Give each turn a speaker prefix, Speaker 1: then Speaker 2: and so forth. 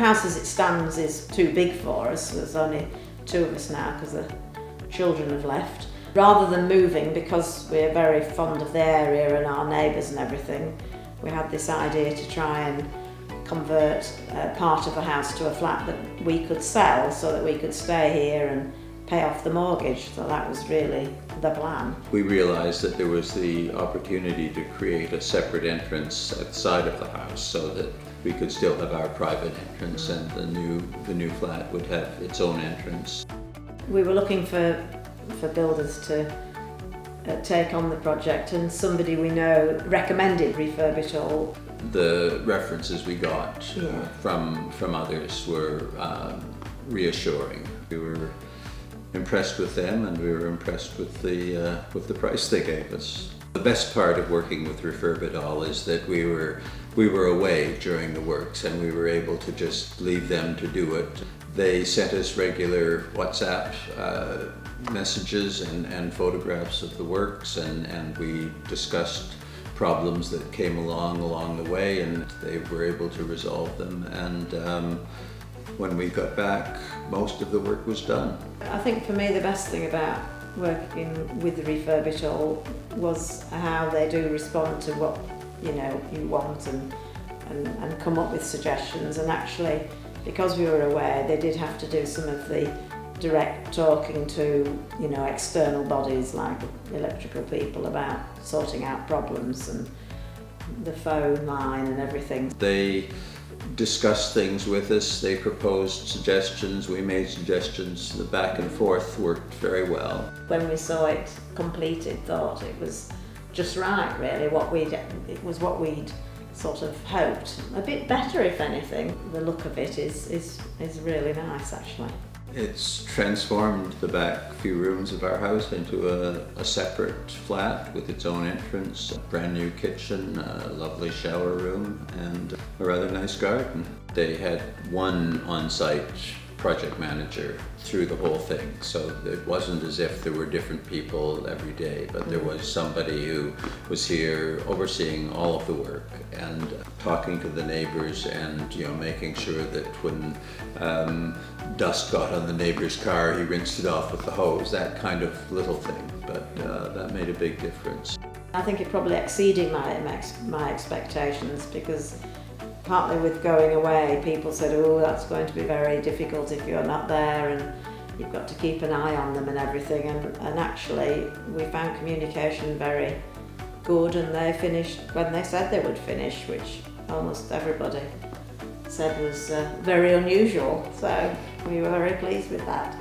Speaker 1: house as it stands is too big for us. There's only 2 of us now because the children have left. Rather than moving, because we're very fond of the area and our neighbours and everything, we had this idea to try and convert part of the house to a flat that we could sell so that we could stay here and pay off the mortgage. So that was really the plan.
Speaker 2: We realised that there was the opportunity to create a separate entrance outside of the house so that we could still have our private entrance and the new flat would have its own entrance.
Speaker 1: We were looking for builders to take on the project, and somebody we know recommended Refurb it all.
Speaker 2: The references we got from others were reassuring. We were impressed with them, and we were impressed with the price they gave us. The best part of working with Refurb it all is that we were away during the works, and we were able to just leave them to do it. They sent us regular WhatsApp messages and photographs of the works, and we discussed problems that came along the way, and they were able to resolve them. And when we got back, most of the work was done.
Speaker 1: I think for me the best thing about working with the Refurb it all was how they do respond to what you want and come up with suggestions. And actually, because we were aware, they did have to do some of the direct talking to external bodies like electrical people about sorting out problems and the phone line and everything.
Speaker 2: They discussed things with us, they proposed suggestions, we made suggestions. The back and forth worked very well.
Speaker 1: When we saw it completed, thought it was just right really. It was what we'd sort of hoped. A bit better if anything. The look of it is really nice actually.
Speaker 2: It's transformed the back few rooms of our house into a separate flat with its own entrance, a brand new kitchen, a lovely shower room, and a rather nice garden. They had one on-site project manager through the whole thing, so it wasn't as if there were different people every day, but there was somebody who was here overseeing all of the work and talking to the neighbours and making sure that when dust got on the neighbour's car, he rinsed it off with the hose, that kind of little thing, but that made a big difference.
Speaker 1: I think it probably exceeded my expectations, because partly with going away, people said, oh, that's going to be very difficult if you're not there and you've got to keep an eye on them and everything. And actually, we found communication very good, and they finished when they said they would finish, which almost everybody said was very unusual. So we were very pleased with that.